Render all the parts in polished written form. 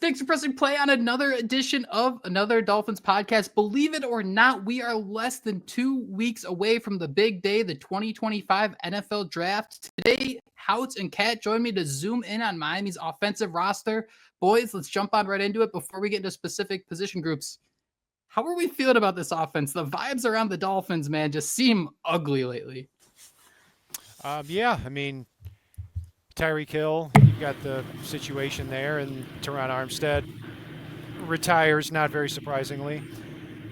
Thanks for pressing play on another edition of Another Dolphins Podcast. Believe it or not, we are less than 2 weeks away from the big day, the 2025 NFL Draft. Today, Houtz and Kat join me to zoom in on Miami's offensive roster. Boys, let's jump on right into it before we get into specific position groups. How are we feeling about this offense? The vibes around the Dolphins, man, just seem ugly lately. Tyreek Hill, you've got the situation there, and Teron Armstead retires, not very surprisingly.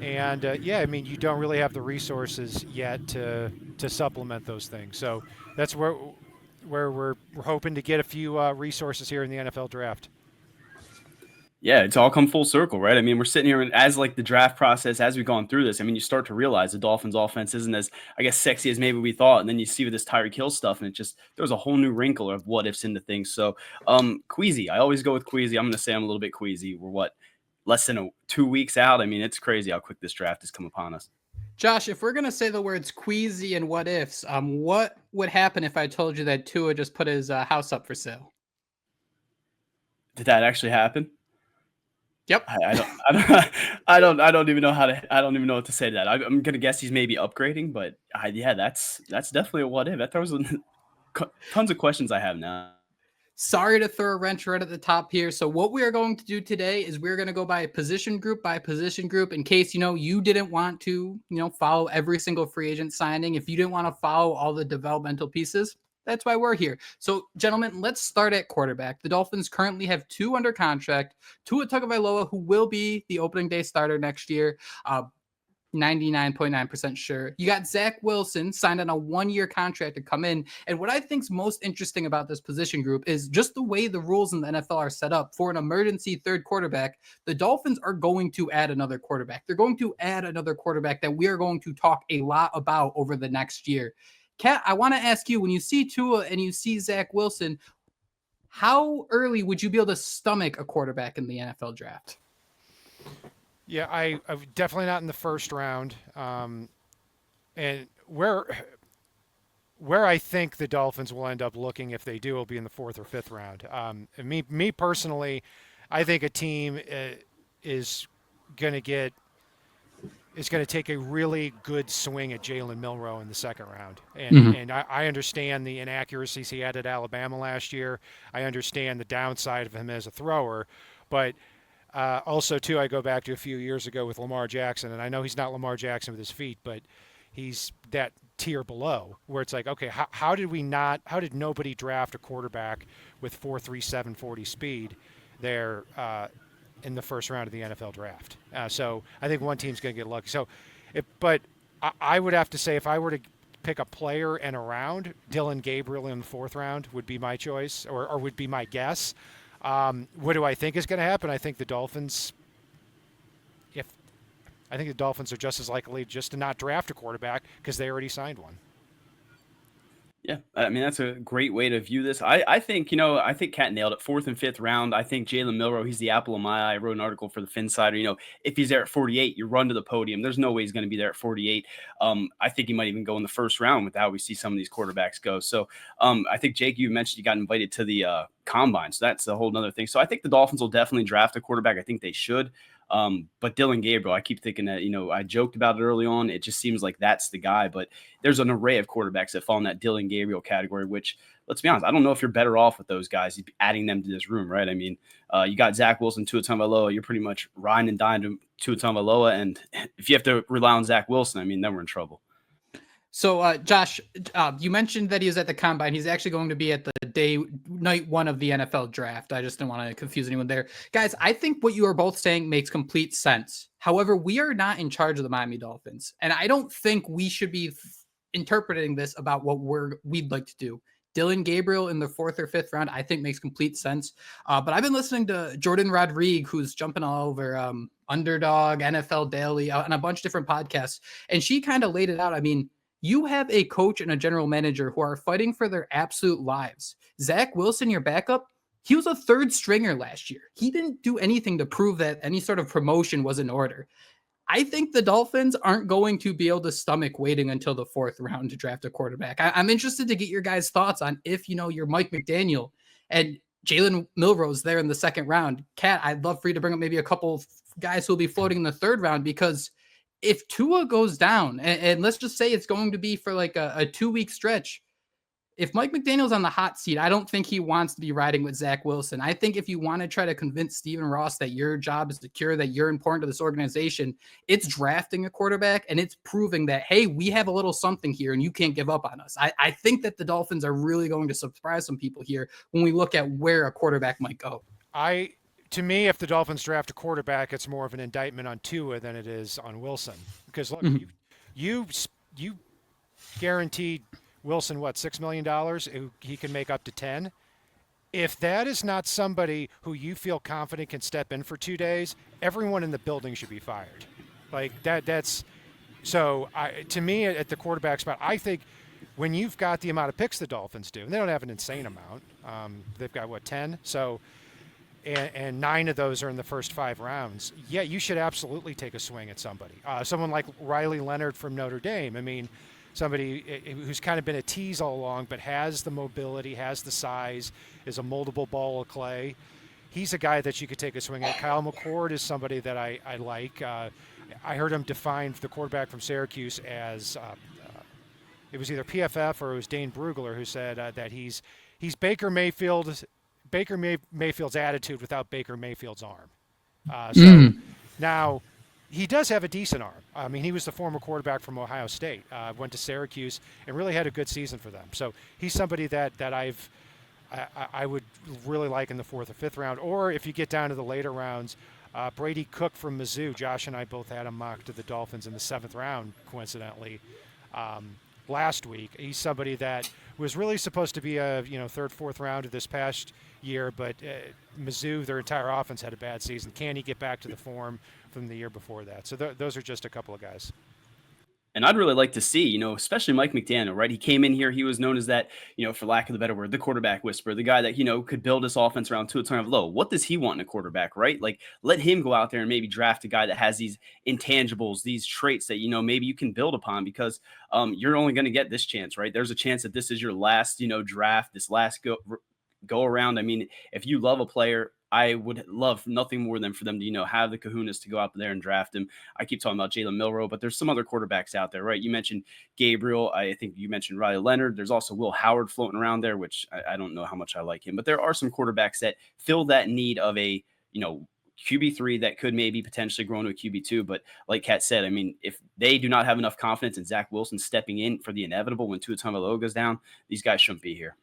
And, you don't really have the resources yet to supplement those things. So that's where we're hoping to get a few resources here in the NFL draft. Yeah, it's all come full circle, right? I mean, we're sitting here and as like the draft process, as we've gone through this, I mean, you start to realize the Dolphins offense isn't as, I guess, sexy as maybe we thought. And then you see with this Tyreek Hill stuff, and it just, there's a whole new wrinkle of what ifs into things. So queasy. I always go with queasy. I'm going to say I'm a little bit queasy. We're less than 2 weeks out? I mean, it's crazy how quick this draft has come upon us. Josh, if we're going to say the words queasy and what ifs, what would happen if I told you that Tua just put his house up for sale? Did that actually happen? Yep. I don't even know what to say to that. I'm gonna guess he's maybe upgrading, but that's definitely a what if. That throws tons of questions I have now. Sorry to throw a wrench right at the top here. So what we are going to do today is we're going to go by position group in case, you didn't want to, follow every single free agent signing. If you didn't want to follow all the developmental pieces, that's why we're here. So, gentlemen, let's start at quarterback. The Dolphins currently have 2 under contract. Tua Tagovailoa, who will be the opening day starter next year, 99.9% sure. You got Zach Wilson signed on a 1-year contract to come in. And what I think is most interesting about this position group is just the way the rules in the NFL are set up. For an emergency third quarterback, the Dolphins are going to add another quarterback. They're going to add another quarterback that we are going to talk a lot about over the next year. Kat, I want to ask you, when you see Tua and you see Zach Wilson, how early would you be able to stomach a quarterback in the NFL draft? Yeah, I'm definitely not in the first round. And where I think the Dolphins will end up looking, if they do, will be in the 4th or 5th round. And me personally, I think a team is going to take a really good swing at Jalen Milroe in the 2nd round. And I understand the inaccuracies he had at Alabama last year. I understand the downside of him as a thrower. But also, too, I go back to a few years ago with Lamar Jackson. And I know he's not Lamar Jackson with his feet, but he's that tier below where it's like, okay, how did nobody draft a quarterback with 4.37 40 speed there in the first round of the NFL draft? So I think one team's going to get lucky. But I would have to say, if I were to pick a player and a round, Dylan Gabriel in the 4th round would be my choice, or would be my guess. What do I think is going to happen? I think the Dolphins are just as likely just to not draft a quarterback because they already signed one. Yeah, I mean, that's a great way to view this. I think Kat nailed it. 4th and 5th round. I think Jalen Milroe, he's the apple of my eye. I wrote an article for the Finsider. If he's there at 48, you run to the podium. There's no way he's going to be there at 48. I think he might even go in the 1st round with how we see some of these quarterbacks go. So I think, Jake, you mentioned you got invited to the combine. So that's a whole nother thing. So I think the Dolphins will definitely draft a quarterback. I think they should. But Dylan Gabriel, I keep thinking that, I joked about it early on. It just seems like that's the guy, but there's an array of quarterbacks that fall in that Dylan Gabriel category, which, let's be honest, I don't know if you're better off with those guys adding them to this room, right? I mean, you got Zach Wilson, Tua Tagovailoa. You're pretty much riding and dying to Tua Tagovailoa. And if you have to rely on Zach Wilson, I mean, then we're in trouble. So, Josh, you mentioned that he was at the combine. He's actually going to be at the night 1 of the NFL draft. I just didn't want to confuse anyone there. Guys, I think what you are both saying makes complete sense. However, we are not in charge of the Miami Dolphins. And I don't think we should be interpreting this about what we'd like to do. Dylan Gabriel in the 4th or 5th round, I think makes complete sense. But I've been listening to Jordan Rodriguez, who's jumping all over Underdog, NFL Daily, and a bunch of different podcasts. And she kind of laid it out. I mean, you have a coach and a general manager who are fighting for their absolute lives. Zach Wilson, your backup, he was a 3rd stringer last year. He didn't do anything to prove that any sort of promotion was in order. I think the Dolphins aren't going to be able to stomach waiting until the 4th round to draft a quarterback. I'm interested to get your guys' thoughts on if, you're Mike McDaniel and Jalen Milroe's there in the second round. Kat, I'd love for you to bring up maybe a couple guys who will be floating in the third round, because if Tua goes down, and let's just say it's going to be for like a 2-week stretch, if Mike McDaniel's on the hot seat, I don't think he wants to be riding with Zach Wilson. I think if you want to try to convince Stephen Ross that your job is secure, that you're important to this organization, it's drafting a quarterback and it's proving that, hey, we have a little something here and you can't give up on us. I think that the Dolphins are really going to surprise some people here when we look at where a quarterback might go. To me, if the Dolphins draft a quarterback, it's more of an indictment on Tua than it is on Wilson. Because look, you guaranteed Wilson, what, $6 million? He can make up to 10. If that is not somebody who you feel confident can step in for 2 days, everyone in the building should be fired. Like that's so. To me, at the quarterback spot, I think when you've got the amount of picks the Dolphins do, and they don't have an insane amount. They've got 10. So, and 9 of those are in the first 5 rounds. Yeah, you should absolutely take a swing at somebody. Someone like Riley Leonard from Notre Dame. I mean, somebody who's kind of been a tease all along, but has the mobility, has the size, is a moldable ball of clay. He's a guy that you could take a swing at. Kyle McCord is somebody that I like. I heard him define the quarterback from Syracuse as it was either PFF or it was Dane Brugler who said that he's Baker Mayfield's attitude without Baker Mayfield's arm. Now, he does have a decent arm. I mean, he was the former quarterback from Ohio State, went to Syracuse, and really had a good season for them. So he's somebody that I would really like in the 4th or 5th round. Or if you get down to the later rounds, Brady Cook from Mizzou. Josh and I both had him mocked to the Dolphins in the 7th round, coincidentally, last week. He's somebody that was really supposed to be a 3rd, 4th round of this past year, but Mizzou, their entire offense had a bad season. Can he get back to the form from the year before that? So those are just a couple of guys. And I'd really like to see, especially Mike McDaniel, right? He came in here, he was known as that, for lack of the better word, the quarterback whisperer, the guy that, could build his offense around Tua Tagovailoa. What does he want in a quarterback, right? Like, let him go out there and maybe draft a guy that has these intangibles, these traits that, maybe you can build upon, because you're only going to get this chance, right? There's a chance that this is your last, draft, this last go around. I mean, if you love a player, I would love nothing more than for them to, have the kahunas to go out there and draft him. I keep talking about Jalen Milroe, but there's some other quarterbacks out there, right? You mentioned Gabriel. I think you mentioned Riley Leonard. There's also Will Howard floating around there, which I don't know how much I like him, but there are some quarterbacks that fill that need of a, QB3 that could maybe potentially grow into a QB2. But like Kat said, I mean, if they do not have enough confidence in Zach Wilson stepping in for the inevitable when Tua Tagovailoa goes down, these guys shouldn't be here.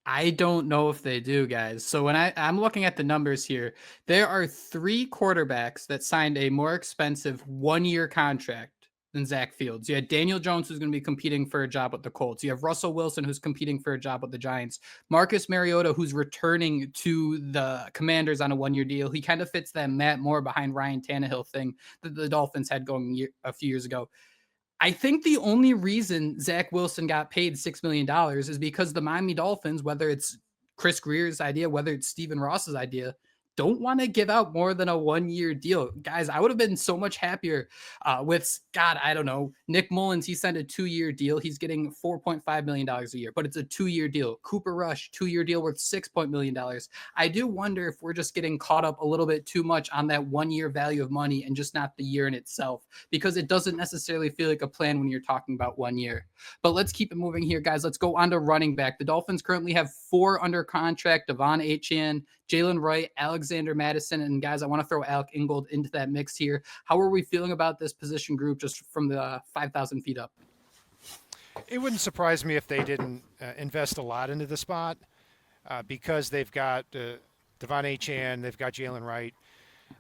I don't know if they do, guys. So when I'm looking at the numbers here, there are 3 quarterbacks that signed a more expensive 1-year contract than Zach Fields. You had Daniel Jones, who's going to be competing for a job with the Colts. You have Russell Wilson, who's competing for a job with the Giants. Marcus Mariota, who's returning to the Commanders on a 1-year deal. He kind of fits that Matt Moore behind Ryan Tannehill thing that the Dolphins had going a few years ago. I think the only reason Zach Wilson got paid $6 million is because the Miami Dolphins, whether it's Chris Greer's idea, whether it's Stephen Ross's idea, don't want to give out more than a 1-year deal. Guys, I would have been so much happier with, I don't know, Nick Mullins. He signed a 2-year deal. He's getting $4.5 million a year, but it's a 2-year deal. Cooper Rush, 2-year deal worth $6 million. I do wonder if we're just getting caught up a little bit too much on that 1-year value of money and just not the year in itself, because it doesn't necessarily feel like a plan when you're talking about 1 year. But let's keep it moving here, guys. Let's go on to running back. The Dolphins currently have 4 under contract: Devon Achane, Jalen Wright, Alexander Madison, and guys, I want to throw Alec Ingold into that mix here. How are we feeling about this position group just from the 5,000 feet up? It wouldn't surprise me if they didn't invest a lot into the spot because they've got Devon Achane, they've got Jalen Wright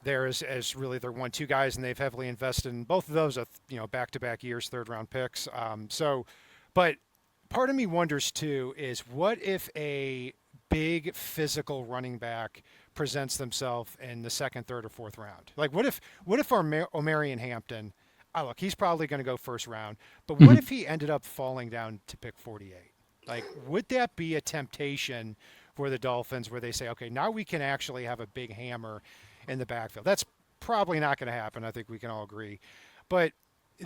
there as really their 1-2 guys, and they've heavily invested in both of those, back-to-back years, 3rd-round picks. But part of me wonders too is what if a big physical running back presents themselves in the 2nd, 3rd, or 4th round? Like, what if Omarion Hampton, look, he's probably going to go 1st round, but what if he ended up falling down to pick 48? Like, would that be a temptation for the Dolphins where they say, okay, now we can actually have a big hammer in the backfield? That's probably not going to happen. I think we can all agree. But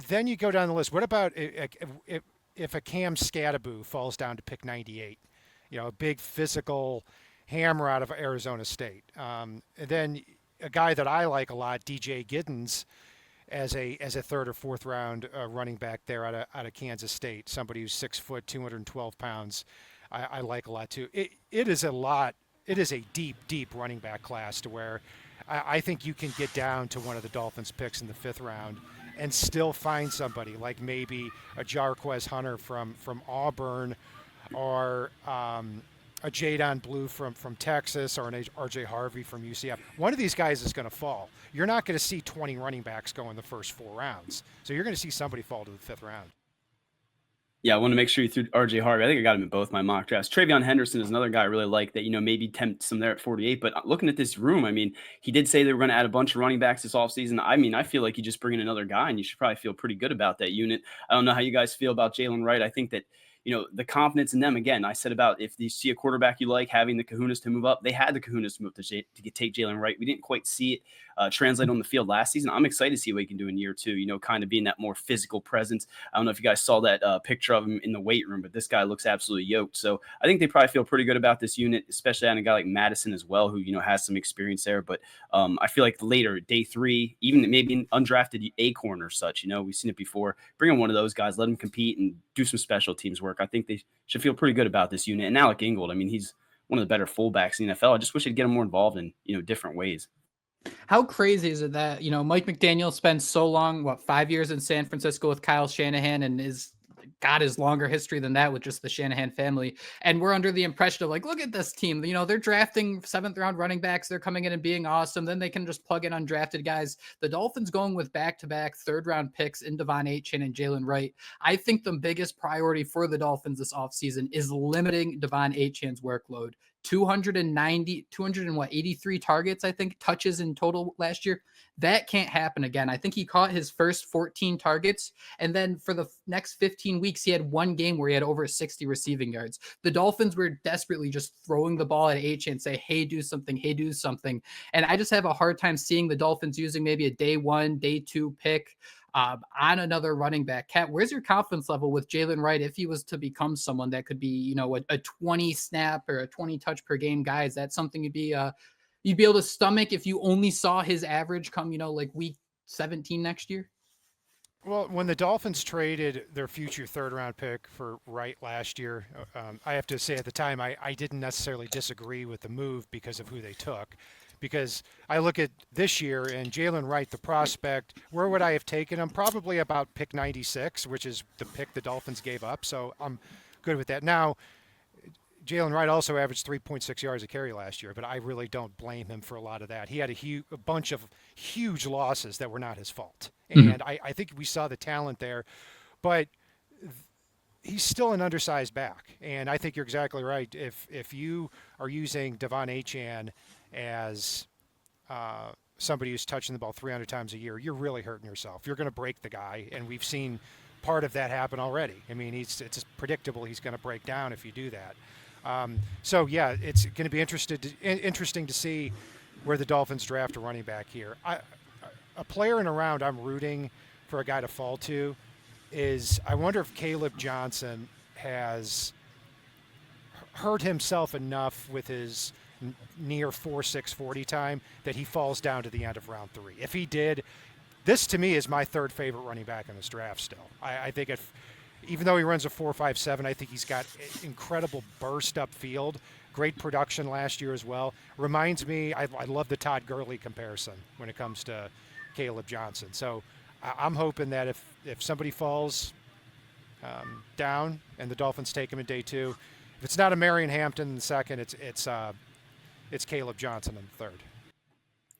then you go down the list. What about if a Cam Scatteraboo falls down to pick 98? A big physical hammer out of Arizona State. And then a guy that I like a lot, DJ Giddens, as a third or fourth round running back there out of Kansas State, somebody who's 6 foot, 212 pounds. I like a lot too. It is a lot. It is a deep running back class to where I think you can get down to one of the Dolphins picks in the 5th round and still find somebody like maybe a Jarquez Hunter from Auburn, or a Jadon Blue from Texas, or an RJ Harvey from UCF. One of these guys is going to fall. You're not going to see 20 running backs go in the first 4 rounds. So you're going to see somebody fall to the 5th round. Yeah, I want to make sure you threw RJ Harvey. I think I got him in both my mock drafts. Travion Henderson is another guy I really like that, maybe tempts him there at 48. But looking at this room, I mean, he did say they were going to add a bunch of running backs this offseason. I mean, I feel like you just bring in another guy, and you should probably feel pretty good about that unit. I don't know how you guys feel about Jalen Wright. I think that, the confidence in them, again, I said about if you see a quarterback you like, having the kahunas to move up, they had the kahunas to move to take Jalen Wright. We didn't quite see it translate on the field last season. I'm excited to see what he can do in year 2, kind of being that more physical presence. I don't know if you guys saw that picture of him in the weight room, but this guy looks absolutely yoked. So I think they probably feel pretty good about this unit, especially on a guy like Madison as well, who, has some experience there. But I feel like later, day 3, even maybe an undrafted Acorn or such, we've seen it before. Bring in one of those guys, let him compete and do some special teams work. I think they should feel pretty good about this unit. And Alec Ingold, I mean, he's one of the better fullbacks in the NFL. I just wish they'd get him more involved in, different ways. How crazy is it that, Mike McDaniel spent so long, 5 years in San Francisco with Kyle Shanahan, and got his longer history than that with just the Shanahan family. And we're under the impression of look at this team, they're drafting 7th round running backs. They're coming in and being awesome. Then they can just plug in undrafted guys. The Dolphins going with back-to-back 3rd round picks in Devon Achane and Jalen Wright. I think the biggest priority for the Dolphins this offseason is limiting Devon Achane's workload. 283 targets, I think, touches in total last year. That can't happen again. I think he caught his first 14 targets, and then for the next 15 weeks, he had one game where he had over 60 receiving yards. The Dolphins were desperately just throwing the ball at H and say, hey, do something, hey, do something. And I just have a hard time seeing the Dolphins using maybe a day 1, day 2 pick on another running back. Kat, where's your confidence level with Jalen Wright if he was to become someone that could be, a 20 snap or a 20 touch per game guy? Is that something you'd be able to stomach if you only saw his average come, week 17 next year? Well, when the Dolphins traded their future 3rd round pick for Wright last year, I have to say at the time, I didn't necessarily disagree with the move because of who they took. Because I look at this year and Jalen Wright, the prospect, where would I have taken him? Probably about pick 96, which is the pick the Dolphins gave up. So I'm good with that. Now, Jalen Wright also averaged 3.6 yards a carry last year, but I really don't blame him for a lot of that. He had a bunch of huge losses that were not his fault. And I think we saw the talent there. But he's still an undersized back. And I think you're exactly right. If you are using Devon Achane as somebody who's touching the ball 300 times a year, you're really hurting yourself. You're going to break the guy, and we've seen part of that happen already. I mean, it's predictable he's going to break down if you do that. So, yeah, it's going to be interesting to see where the Dolphins draft a running back here. A player in a round I'm rooting for a guy to fall to is I wonder if Caleb Johnson has hurt himself enough with his near 4.6 40 time that he falls down to the end of round 3. If he did, this to me is my 3rd favorite running back in this draft still. I think even though he runs a 4.57, I think he's got incredible burst up field, great production last year as well. Reminds me, I love the Todd Gurley comparison when it comes to Caleb Johnson. So I'm hoping that if somebody falls down and the Dolphins take him in day 2, if it's not a Marion Hampton in the 2nd, it's Caleb Johnson in the 3rd.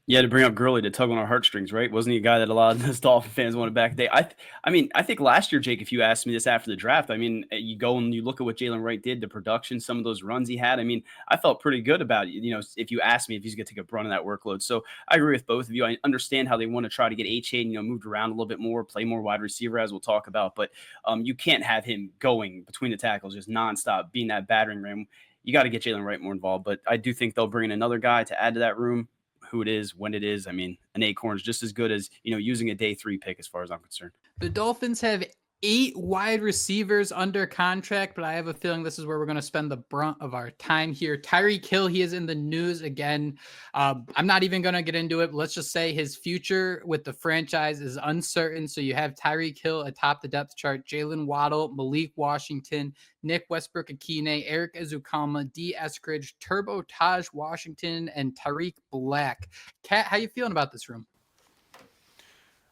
Yeah, to bring up Gurley to tug on our heartstrings, right? Wasn't he a guy that a lot of those Dolphin fans wanted back day? I think last year, Jake, if you asked me this after the draft, you go and you look at what Jalen Wright did, the production, some of those runs he had. I felt pretty good about it, if you asked me if he's going to take a run on that workload. So I agree with both of you. I understand how they want to try to get Achane, moved around a little bit more, play more wide receiver, as we'll talk about. But you can't have him going between the tackles just nonstop, being that battering ram. You got to get Jalen Wright more involved. But I do think they'll bring in another guy to add to that room. Who it is, when it is. An Acorn is just as good as, using a day 3 pick as far as I'm concerned. The Dolphins have 8 wide receivers under contract, but I have a feeling this is where we're going to spend the brunt of our time here. Tyreek Hill, he is in the news again. I'm not even going to get into it, but let's just say his future with the franchise is uncertain. So you have Tyreek Hill atop the depth chart, Jalen Waddle, Malik Washington, Nick Westbrook-Akine, Eric Ezukama, D. Eskridge, Turbo Taj Washington, and Tariq Black. Kat, how you feeling about this room?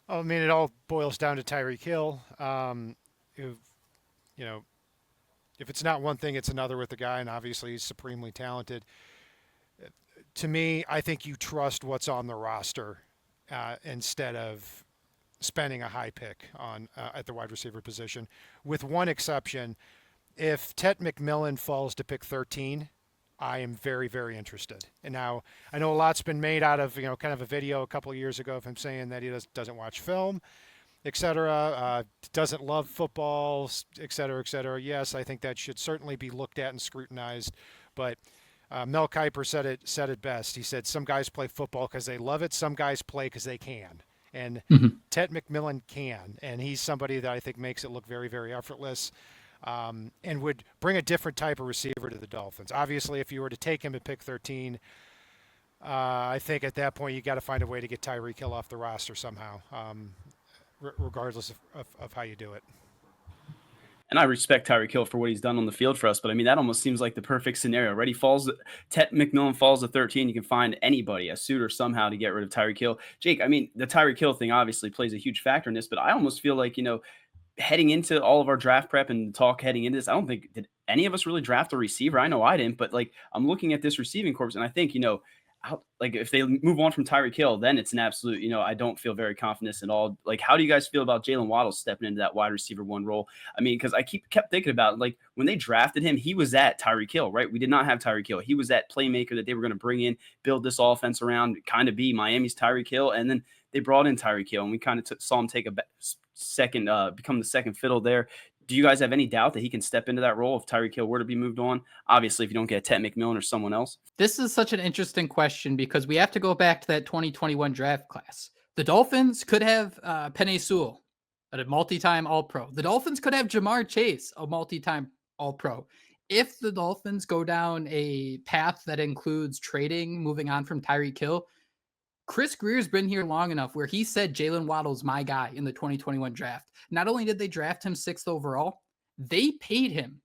I mean, it all boils down to Tyreek Hill. If it's not one thing, it's another with the guy, and obviously he's supremely talented. To me, I think you trust what's on the roster instead of spending a high pick on at the wide receiver position, with one exception. If Tet McMillan falls to pick 13, I am very, very interested. And now I know a lot's been made out of, kind of a video a couple of years ago of him saying that he doesn't watch film, et cetera, doesn't love football, et cetera, et cetera. Yes, I think that should certainly be looked at and scrutinized. But Mel Kiper said it best. He said, some guys play football because they love it. Some guys play because they can. And Tet McMillan can. And he's somebody that I think makes it look very, very effortless. And would bring a different type of receiver to the Dolphins. Obviously, if you were to take him at pick 13, I think at that point you got to find a way to get Tyreek Hill off the roster somehow, regardless of how you do it. And I respect Tyreek Hill for what he's done on the field for us, but I mean, that almost seems like the perfect scenario, right? Tet McMillan falls to 13. You can find anybody, a suitor somehow to get rid of Tyreek Hill. Jake, I mean, the Tyreek Hill thing obviously plays a huge factor in this, but I almost feel like, heading into all of our draft prep and talk heading into this, I don't think did any of us really draft a receiver. I know I didn't, but I'm looking at this receiving corps and I think, if they move on from Tyreek Hill, then it's an absolute, I don't feel very confident at all. How do you guys feel about Jalen Waddle stepping into that wide receiver one role? I mean, because I kept thinking about when they drafted him, he was at Tyreek Hill, right? We did not have Tyreek Hill. He was that playmaker that they were going to bring in, build this offense around, kind of be Miami's Tyreek Hill. And then they brought in Tyreek Hill, and we kind of saw him take a second, become the second fiddle there. Do you guys have any doubt that he can step into that role if Tyreek Hill were to be moved on? Obviously, if you don't get Tet McMillan or someone else. This is such an interesting question because we have to go back to that 2021 draft class. The Dolphins could have Penei Sewell, a multi-time All-Pro. The Dolphins could have Jamar Chase, a multi-time All-Pro. If the Dolphins go down a path that includes trading, moving on from Tyreek Hill, Chris Greer's been here long enough where he said Jalen Waddle's my guy in the 2021 draft. Not only did they draft him 6th overall, they paid him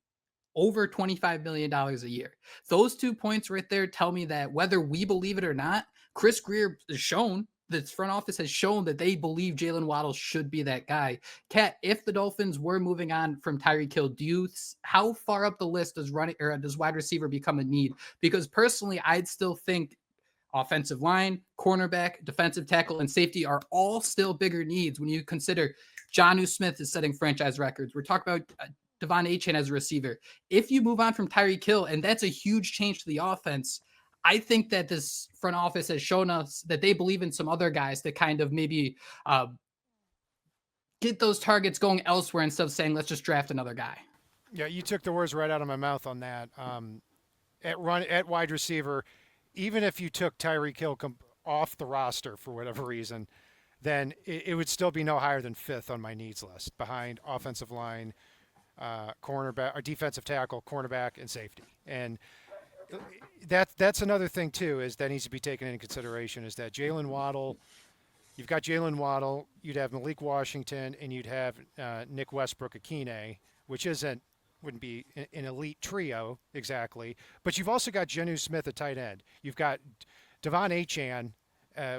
over $25 million a year. Those 2 points right there tell me that whether we believe it or not, Chris Greer has shown, this front office has shown that they believe Jalen Waddle should be that guy. Kat, if the Dolphins were moving on from Tyreek Hill, how far up the list does wide receiver become a need? Because personally, I'd still think offensive line, cornerback, defensive tackle, and safety are all still bigger needs when you consider Jonnu Smith is setting franchise records. We're talking about Devon Achane as a receiver. If you move on from Tyreek Hill, and that's a huge change to the offense, I think that this front office has shown us that they believe in some other guys that kind of maybe get those targets going elsewhere instead of saying, let's just draft another guy. Yeah, you took the words right out of my mouth on that. At wide receiver, even if you took Tyreek Hill off the roster for whatever reason, then it would still be no higher than 5th on my needs list, behind offensive line, cornerback, or defensive tackle, cornerback, and safety. And that's another thing too, is that needs to be taken into consideration, is that Jalen Waddle, you've got Jalen Waddle, you'd have Malik Washington, and you'd have Nick Westbrook-Akine, which wouldn't be an elite trio exactly, but you've also got Jonnu Smith at tight end. You've got Devon Achane,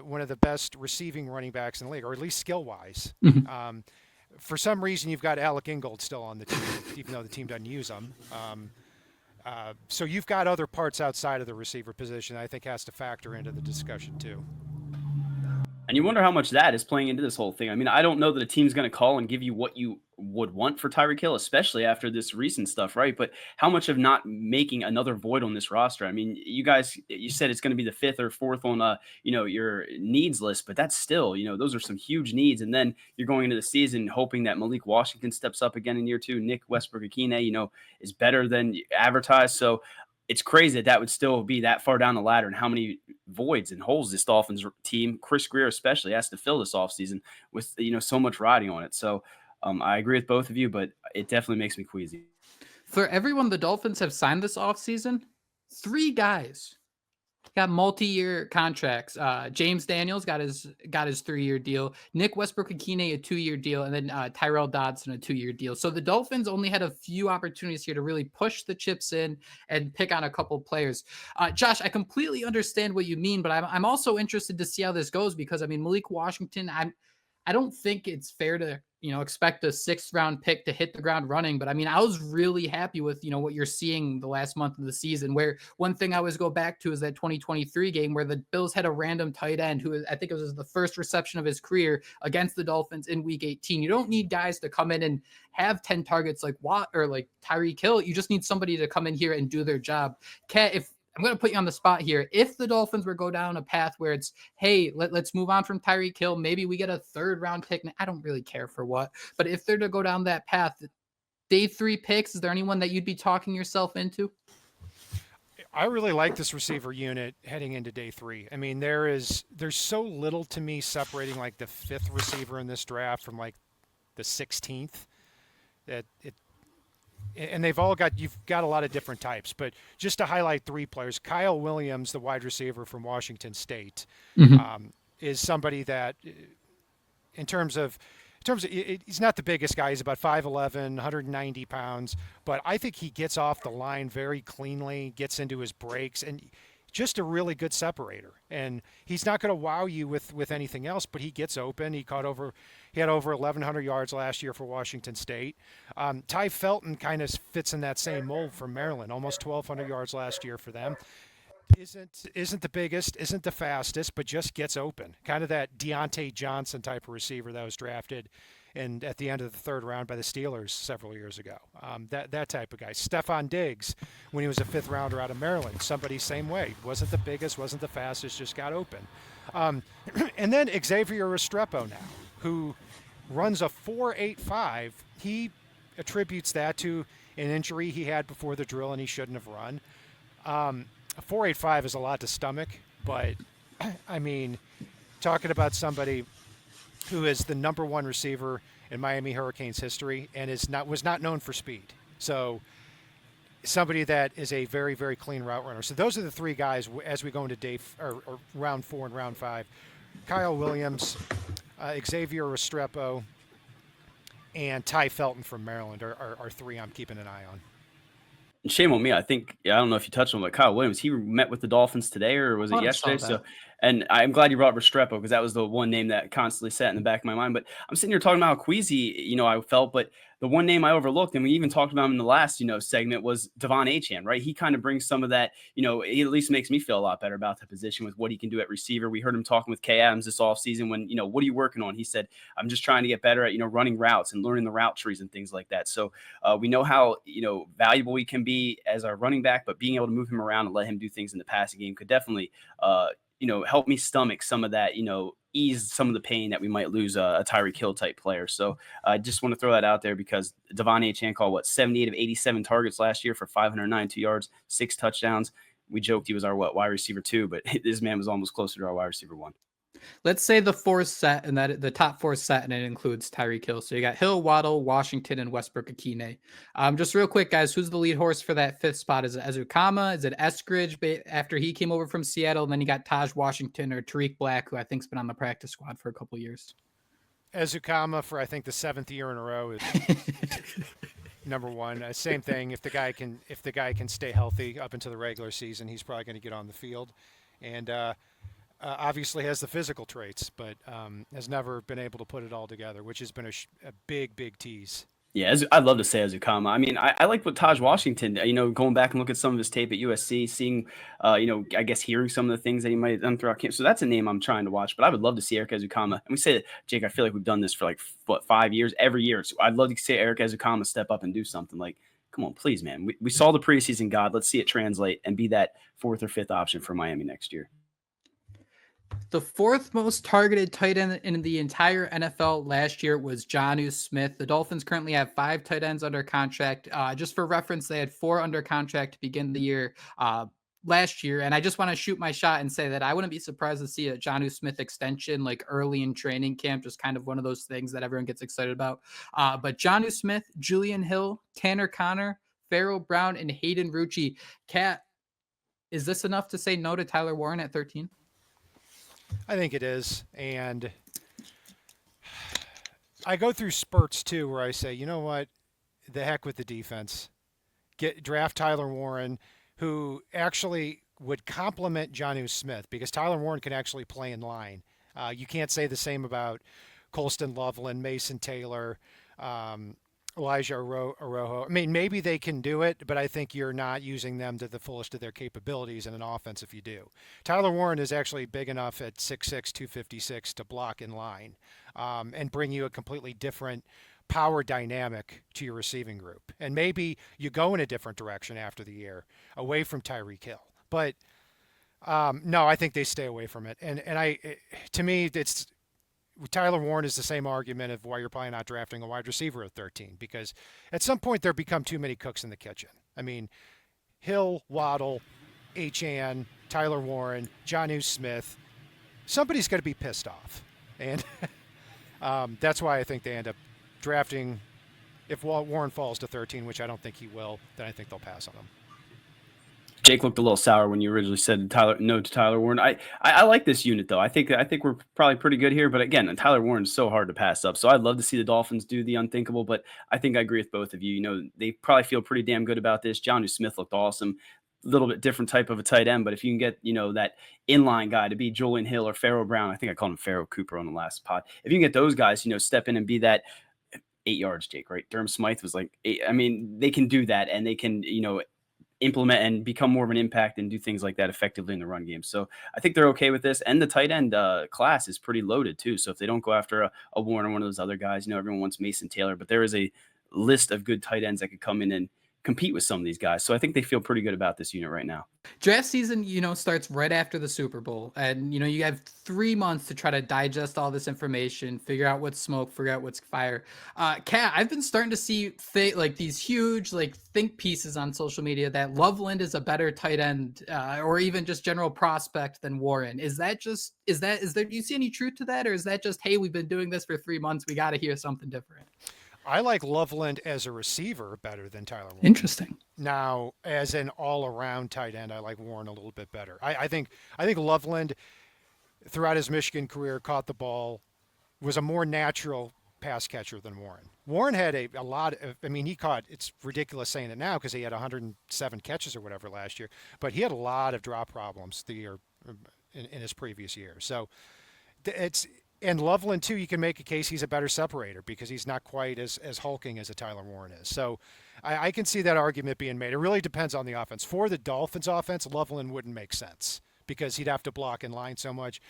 one of the best receiving running backs in the league, or at least skill-wise. Mm-hmm. For some reason, you've got Alec Ingold still on the team, even though the team doesn't use him. So you've got other parts outside of the receiver position that I think has to factor into the discussion too. And you wonder how much that is playing into this whole thing. I mean, I don't know that a team's going to call and give you what you would want for Tyreek Hill, especially after this recent stuff, right? But how much of not making another void on this roster? I mean, you said it's going to be the 5th or 4th on, your needs list, but that's still, those are some huge needs. And then you're going into the season hoping that Malik Washington steps up again in year 2. Nick Westbrook-Akine, is better than advertised. So it's crazy that would still be that far down the ladder, and how many voids and holes this Dolphins team, Chris Greer especially, has to fill this offseason with, so much riding on it. So I agree with both of you, but it definitely makes me queasy. For everyone the Dolphins have signed this offseason, 3 guys got multi-year contracts. James Daniels got his 3-year deal. Nick Westbrook-Akine a 2-year deal, and then Tyrell Dodson a 2-year deal. So the Dolphins only had a few opportunities here to really push the chips in and pick on a couple players. Josh, I completely understand what you mean, but I'm also interested to see how this goes because I mean Malik Washington, I don't think it's fair to expect a 6th round pick to hit the ground running. But I mean, I was really happy with, what you're seeing the last month of the season, where one thing I always go back to is that 2023 game where the Bills had a random tight end who I think it was the first reception of his career against the Dolphins in week 18. You don't need guys to come in and have 10 targets like Watt or like Tyreek Hill. You just need somebody to come in here and do their job. Kat, if I'm going to put you on the spot here. If the Dolphins were go down a path where it's, hey, let's move on from Tyreek Hill, maybe we get a 3rd round pick. I don't really care for what, but if they're to go down that path, day 3 picks, is there anyone that you'd be talking yourself into? I really like this receiver unit heading into day 3. I mean, there's so little to me separating like the 5th receiver in this draft from like the 16th that and you've got a lot of different types, but just to highlight 3 players, Kyle Williams, the wide receiver from Washington State, is somebody that in terms of he's not the biggest guy. He's about 5'11", 190 pounds, but I think he gets off the line very cleanly, gets into his breaks, and just a really good separator. And he's not going to wow you with anything else, but he gets open. He had over 1,100 yards last year for Washington State. Ty Felton kind of fits in that same mold from Maryland, almost 1,200 yards last year for them. Isn't the biggest, isn't the fastest, but just gets open. Kind of that Deontay Johnson type of receiver that was drafted and at the end of the 3rd round by the Steelers several years ago. That type of guy. Stephon Diggs, when he was a 5th rounder out of Maryland, somebody same way. Wasn't the biggest, wasn't the fastest, just got open. And then Xavier Restrepo now, who runs a 4.85. He attributes that to an injury he had before the drill and he shouldn't have run. A 4.85 is a lot to stomach, but I mean, talking about somebody who is the number 1 receiver in Miami Hurricanes history and was not known for speed. So somebody that is a very, very clean route runner. So those are the 3 guys as we go into or round 4 and round 5. Kyle Williams, Xavier Restrepo, and Ty Felton from Maryland are 3 I'm keeping an eye on. Shame on me. I don't know if you touched on, but Kyle Williams, he met with the Dolphins today, or was it yesterday? So, and I'm glad you brought Restrepo because that was the one name that constantly sat in the back of my mind. But I'm sitting here talking about how queasy, I felt, but the one name I overlooked, and we even talked about him in the last, segment, was Devon Achane, right? He kind of brings some of that, he at least makes me feel a lot better about the position with what he can do at receiver. We heard him talking with Kay Adams this offseason when, what are you working on? He said, I'm just trying to get better at, running routes and learning the route trees and things like that. So we know how, valuable he can be as our running back, but being able to move him around and let him do things in the passing game could definitely, help me stomach some of that, ease some of the pain that we might lose a Tyreek Hill type player. So I just want to throw that out there because Devon Achane called 78 of 87 targets last year for 592 yards, 6 touchdowns. We joked he was our wide receiver 2, but this man was almost closer to our wide receiver 1. Let's say the 4th set and that the top 4 set, and it includes Tyreek Hill. So you got Hill, Waddle, Washington, and Westbrook-Akine. Just real quick, guys, who's the lead horse for that 5th spot? Is it Ezukama? Is it Eskridge after he came over from Seattle? And then you got Taj Washington or Tariq Black, who I think's been on the practice squad for a couple years. Ezukama for I think the 7th year in a row is number 1. Same thing. If the guy can stay healthy up into the regular season, he's probably going to get on the field, and obviously has the physical traits, but has never been able to put it all together, which has been a big tease. Yeah, I'd love to say Ezukama. I mean, I like what Taj Washington, going back and look at some of his tape at USC, seeing, I guess hearing some of the things that he might have done throughout camp. So that's a name I'm trying to watch, but I would love to see Eric Ezukama. And we say that, Jake, I feel like we've done this for 5 years, every year. So I'd love to see Eric Ezukama step up and do something. Like, come on, please, man. We saw the preseason God. Let's see it translate and be that 4th or 5th option for Miami next year. The 4th most targeted tight end in the entire NFL last year was Jonnu Smith. The Dolphins currently have 5 tight ends under contract. Just for reference, they had 4 under contract to begin the year. last year, and I just want to shoot my shot and say that I wouldn't be surprised to see a Jonnu Smith extension like early in training camp, just kind of one of those things that everyone gets excited about. But Jonnu Smith, Julian Hill, Tanner Connor, Farrell Brown, and Hayden Rucci. Kat, is this enough to say no to Tyler Warren at 13? I think it is. And I go through spurts too where I say, you know what, the heck with the defense. Draft Tyler Warren, who actually would complement Jonnu Smith, because Tyler Warren can actually play in line. You can't say the same about Colston Loveland, Mason Taylor, Elijah Arojo. I mean, maybe they can do it, but I think you're not using them to the fullest of their capabilities in an offense if you do. Tyler Warren is actually big enough at 6'6", 256 to block in line and bring you a completely different power dynamic to your receiving group. And maybe you go in a different direction after the year, away from Tyreek Hill. But no, I think they stay away from it. And to me, it's Tyler Warren is the same argument of why you're probably not drafting a wide receiver at 13, because at some point there become too many cooks in the kitchen. I mean, Hill, Waddle, Achane, Tyler Warren, Jonnu Smith, somebody's going to be pissed off. And that's why I think they end up drafting, if Warren falls to 13, which I don't think he will, then I think they'll pass on him. Jake looked a little sour when you originally said no to Tyler Warren. I like this unit though. I think we're probably pretty good here. But again, Tyler Warren is so hard to pass up. So I'd love to see the Dolphins do the unthinkable. But I think I agree with both of you. You know, they probably feel pretty damn good about this. Jonnu Smith looked awesome. A little bit different type of a tight end. But if you can get, you know, that inline guy to be Julian Hill or Farrell Brown, I think I called him Farrell Cooper on the last pod. If you can get those guys, you know, step in and be that 8 yards, Jake, right? Durham Smythe was like 8. I mean, they can do that, and they can, you know, implement and become more of an impact and do things like that effectively in the run game. So I think they're okay with this. And the tight end class is pretty loaded too. So if they don't go after a Warren or one of those other guys, you know, everyone wants Mason Taylor, but there is a list of good tight ends that could come in and compete with some of these guys. So I think they feel pretty good about this unit right now. Draft season, you know, starts right after the Super Bowl. And, you know, you have 3 months to try to digest all this information, figure out what's smoke, figure out what's fire. Kat, I've been starting to see like these huge think pieces on social media that Loveland is a better tight end or even just general prospect than Warren. Is there, do you see any truth to that? Or is that just, hey, we've been doing this for 3 months, we got to hear something different? I like Loveland as a receiver better than Tyler Warren. Interesting. Now, as an all-around tight end, I like Warren a little bit better. I think Loveland, throughout his Michigan career, caught the ball, was a more natural pass catcher than Warren. Warren had a lot of, I mean, he caught, it's ridiculous saying it now because he had 107 catches or whatever last year, but he had a lot of drop problems the year in his previous year. So and Loveland, too, you can make a case he's a better separator because he's not quite as hulking as a Tyler Warren is. So I can see that argument being made. It really depends on the offense. For the Dolphins offense, Loveland wouldn't make sense because he'd have to block in line so much.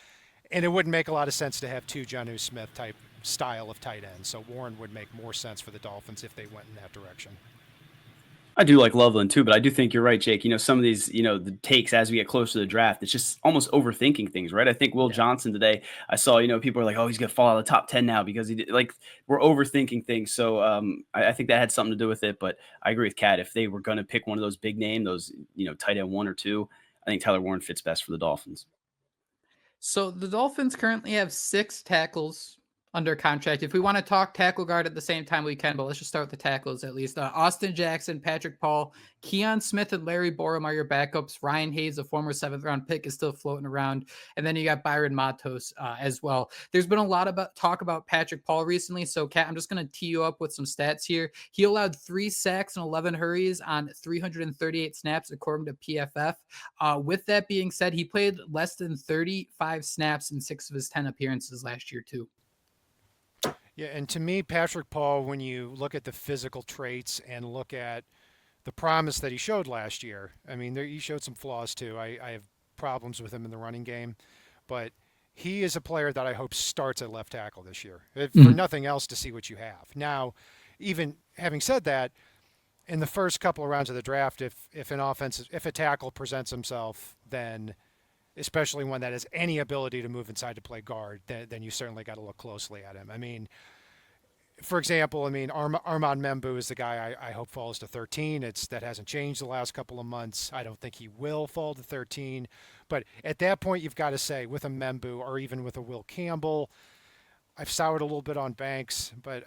And it wouldn't make a lot of sense to have 2 Jonnu Smith type style of tight ends. So Warren would make more sense for the Dolphins if they went in that direction. I do like Loveland too, but I do think you're right, Jake. You know, some of these, you know, the takes as we get closer to the draft, it's just almost overthinking things, right? I think Will Johnson today, I saw, you know, people are like, oh, he's going to fall out of the top 10 now because he did, like, we're overthinking things. So I think that had something to do with it, but I agree with Kat. If they were going to pick one of those big name, those, you know, tight end 1 or 2, I think Tyler Warren fits best for the Dolphins. So the Dolphins currently have 6 tackles under contract. If we want to talk tackle guard at the same time, we can, but let's just start with the tackles at least. Austin Jackson, Patrick Paul, Keon Smith, and Larry Borum are your backups. Ryan Hayes, a former 7th-round pick, is still floating around. And then you got Byron Matos as well. There's been a lot of talk about Patrick Paul recently. So, Kat, I'm just going to tee you up with some stats here. He allowed 3 sacks and 11 hurries on 338 snaps, according to PFF. With that being said, he played less than 35 snaps in 6 of his 10 appearances last year, too. Yeah, and to me, Patrick Paul, when you look at the physical traits and look at the promise that he showed last year, I mean, he showed some flaws too. I have problems with him in the running game, but he is a player that I hope starts at left tackle this year, for nothing else to see what you have. Now, even having said that, in the first couple of rounds of the draft, if a tackle presents himself, then especially one that has any ability to move inside to play guard, then you certainly got to look closely at him. I mean, for example, I mean, Armand Membu is the guy I hope falls to 13. That hasn't changed the last couple of months. I don't think he will fall to 13. But at that point, you've got to say with a Membu or even with a Will Campbell, I've soured a little bit on Banks, but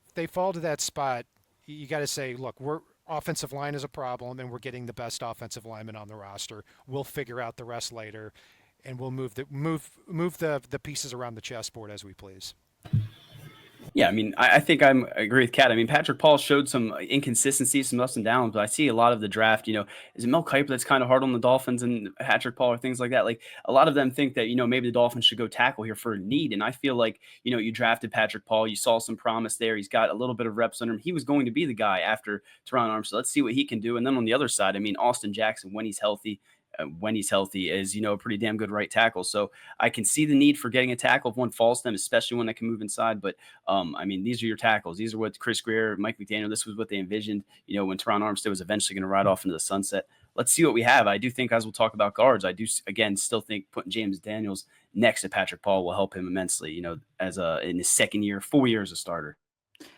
if they fall to that spot, you got to say, look, we're offensive line is a problem, and we're getting the best offensive lineman on the roster. We'll figure out the rest later, and we'll move the pieces around the chessboard as we please. Yeah, I mean, I think I agree with Kat. I mean, Patrick Paul showed some inconsistencies, some ups and downs, but I see a lot of the draft, is it Mel Kiper that's kind of hard on the Dolphins and Patrick Paul or things like that? Like a lot of them think that, maybe the Dolphins should go tackle here for a need. And I feel like, you drafted Patrick Paul, you saw some promise there. He's got a little bit of reps under him. He was going to be the guy after Teron Armstead. Let's see what he can do. And then on the other side, I mean, Austin Jackson, when he's healthy, is, a pretty damn good right tackle. So I can see the need for getting a tackle if one falls to them, especially when they can move inside. But I mean, these are your tackles. These are what Chris Greer, Mike McDaniel, this was what they envisioned, when Teron Armstead was eventually going to ride off into the sunset. Let's see what we have. I do think, as we'll talk about guards, I do, again, still think putting James Daniels next to Patrick Paul will help him immensely, as in his second year, 4 years as a starter.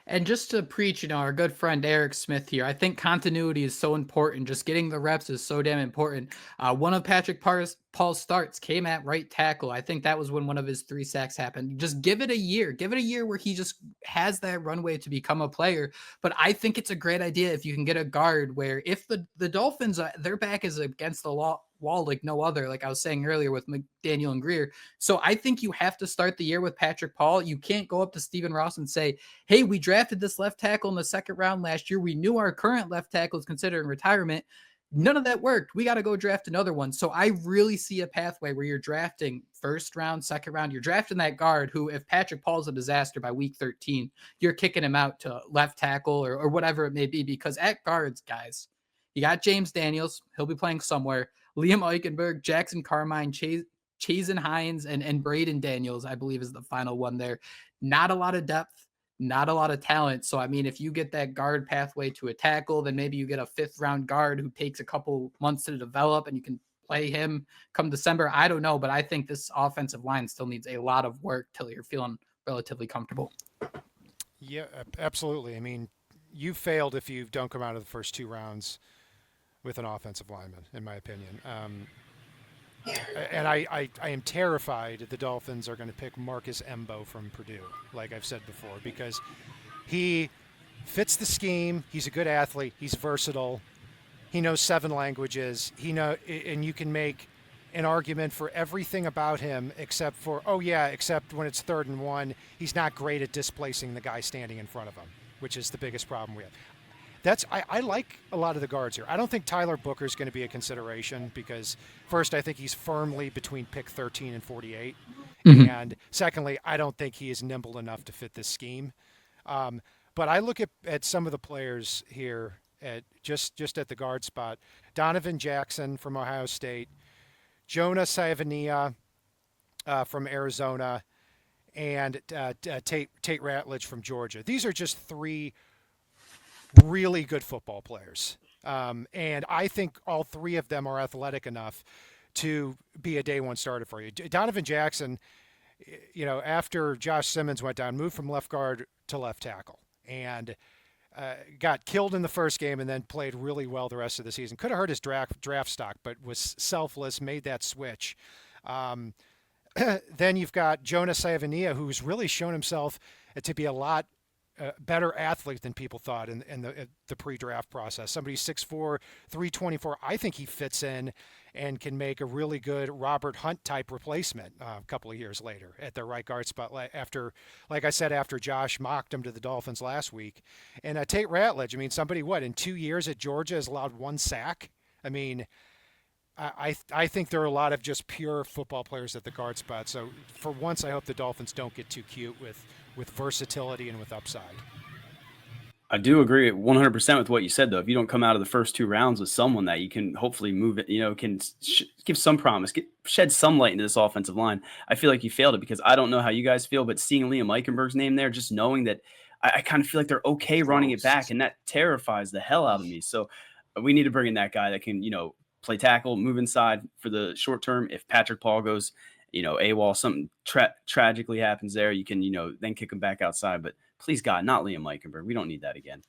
And just to preach, our good friend Eric Smith here, I think continuity is so important. Just getting the reps is so damn important. One of Patrick Paul's starts came at right tackle. I think that was when one of his 3 sacks happened. Just give it a year. Give it a year where he just has that runway to become a player. But I think it's a great idea if you can get a guard where if the Dolphins, their back is against the wall like no other, like I was saying earlier with McDaniel and Greer. So I think you have to start the year with Patrick Paul. You can't go up to Stephen Ross and say, hey, we drafted this left tackle in the second round last year. We knew our current left tackle is considering retirement. None of that worked. We got to go draft another one. So I really see a pathway where you're drafting first round, second round. You're drafting that guard who, if Patrick Paul's a disaster by week 13, you're kicking him out to left tackle or whatever it may be. Because at guards, guys, you got James Daniels. He'll be playing somewhere. Liam Eichenberg, Jackson Carmine, Chazen Hines, and Braden Daniels, I believe, is the final one there. Not a lot of depth, not a lot of talent. So, I mean, if you get that guard pathway to a tackle, then maybe you get a 5th-round guard who takes a couple months to develop, and you can play him come December. I don't know, but I think this offensive line still needs a lot of work till you're feeling relatively comfortable. Yeah, absolutely. I mean, you failed if you don't come out of the first 2 rounds with an offensive lineman, in my opinion. And I am terrified the Dolphins are going to pick Marcus Embo from Purdue, like I've said before, because he fits the scheme. He's a good athlete. He's versatile. He knows 7 languages. And you can make an argument for everything about him except when it's 3rd and 1, he's not great at displacing the guy standing in front of him, which is the biggest problem we have. I like a lot of the guards here. I don't think Tyler Booker is going to be a consideration because, first, I think he's firmly between pick 13 and 48. Mm-hmm. And secondly, I don't think he is nimble enough to fit this scheme. But I look at some of the players here at just at the guard spot. Donovan Jackson from Ohio State, Jonah Savania from Arizona, and Tate Ratledge from Georgia. These are just 3 really good football players. And I think all 3 of them are athletic enough to be a day 1 starter for you. Donovan Jackson, after Josh Simmons went down, moved from left guard to left tackle and got killed in the first game and then played really well the rest of the season. Could have hurt his draft stock, but was selfless, made that switch. Then you've got Jonah Savania, who's really shown himself to be a lot better athlete than people thought in the pre-draft process. Somebody 6'4", 324. I think he fits in and can make a really good Robert Hunt type replacement a couple of years later at the right guard spot. After Josh mocked him to the Dolphins last week, and Tate Ratledge. I mean, somebody in 2 years at Georgia has allowed 1 sack. I mean, I think there are a lot of just pure football players at the guard spot. So for once, I hope the Dolphins don't get too cute with versatility and with upside. I do agree 100% with what you said, though. If you don't come out of the first 2 rounds with someone that you can hopefully move it, can give some promise, shed some light into this offensive line, I feel like you failed it because I don't know how you guys feel, but seeing Liam Eichenberg's name there, just knowing that I kind of feel like they're okay running it back, and that terrifies the hell out of me. So we need to bring in that guy that can, play tackle, move inside for the short term. If Patrick Paul goes, AWOL, something tragically happens there, you can, then kick him back outside. But Please God, not Liam Eichenberg. We don't need that again.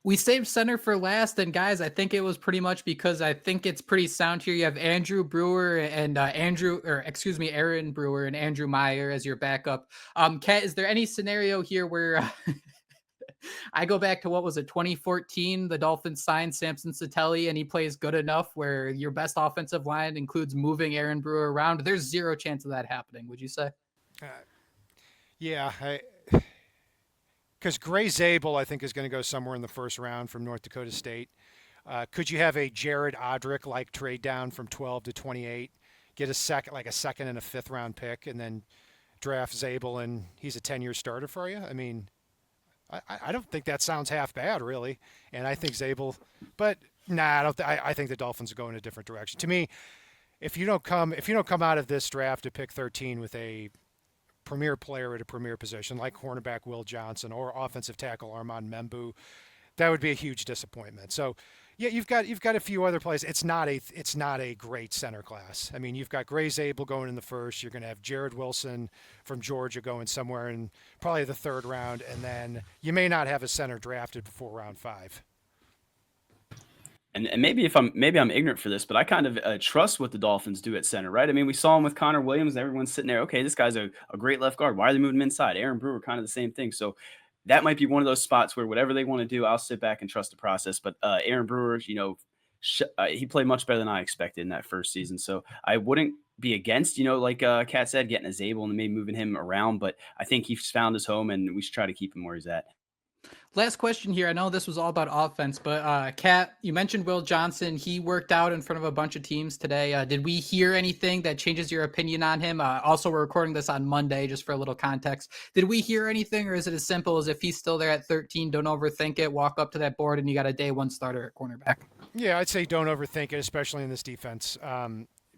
We saved center for last, and guys, I think it was pretty much because I think it's pretty sound here. You have Aaron Brewer and Aaron Brewer and Andrew Meyer as your backup. Kat, is there any scenario here where I go back to, what was it, 2014? The Dolphins signed Samson Sattelli, and he plays good enough where your best offensive line includes moving Aaron Brewer around. There's zero chance of that happening, would you say? Yeah, because Gray Zabel, I think, is going to go somewhere in the first round from North Dakota State. Could you have a Jared Odrick-like trade down from 12 to 28, get a second and a fifth round pick, and then draft Zabel, and he's a 10-year starter for you? I mean, I don't think that sounds half bad, really. And I think Zabel, but nah, I think the Dolphins are going a different direction. To me, if you don't come out of this draft to pick 13 with a premier player at a premier position like cornerback Will Johnson or offensive tackle Armand Membu, that would be a huge disappointment. So, yeah, you've got a few other plays. It's not a great center class. I mean, you've got Gray Zabel going in the first. You're going to have Jared Wilson from Georgia going somewhere in probably the third round, and then you may not have a center drafted before round 5. And maybe I'm ignorant for this, but I kind of trust what the Dolphins do at center, right? I mean, we saw him with Connor Williams. Everyone's sitting there, okay, this guy's a great left guard. Why are they moving him inside? Aaron Brewer, kind of the same thing. So that might be one of those spots where whatever they want to do, I'll sit back and trust the process. But Aaron Brewer, he played much better than I expected in that first season. So I wouldn't be against, like Kat said, getting a Zabel and maybe moving him around. But I think he's found his home, and we should try to keep him where he's at. Last question here. I know this was all about offense, but Kat, you mentioned Will Johnson. He worked out in front of a bunch of teams today. Did we hear anything that changes your opinion on him? Also, we're recording this on Monday, just for a little context. Did we hear anything, or is it as simple as if he's still there at 13, don't overthink it, walk up to that board, and you got a day one starter at cornerback? Yeah, I'd say don't overthink it, especially in this defense,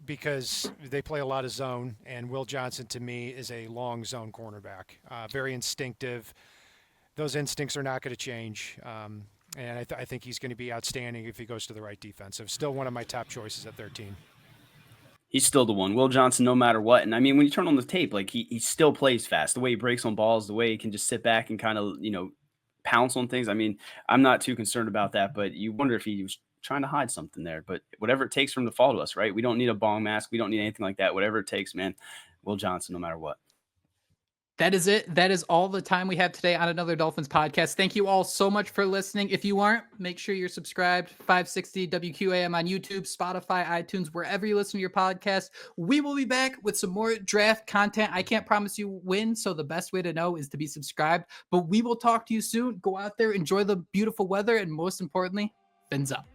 because they play a lot of zone, and Will Johnson, to me, is a long zone cornerback, very instinctive. Those instincts are not going to change, and I think he's going to be outstanding if he goes to the right defensive. Still one of my top choices at 13. He's still the one. Will Johnson, no matter what. And I mean, when you turn on the tape, like he still plays fast. The way he breaks on balls, the way he can just sit back and kind of, pounce on things. I mean, I'm not too concerned about that, but you wonder if he was trying to hide something there. But whatever it takes for him to fall to us, right? We don't need a bong mask. We don't need anything like that. Whatever it takes, man. Will Johnson, no matter what. That is it. That is all the time we have today on Another Dolphins podcast. Thank you all so much for listening. If you aren't, make sure you're subscribed. 560 WQAM on YouTube, Spotify, iTunes, wherever you listen to your podcast. We will be back with some more draft content. I can't promise you when, so the best way to know is to be subscribed. But we will talk to you soon. Go out there, enjoy the beautiful weather, and most importantly, fins up.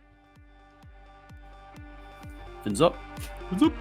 Fins up. Fins up.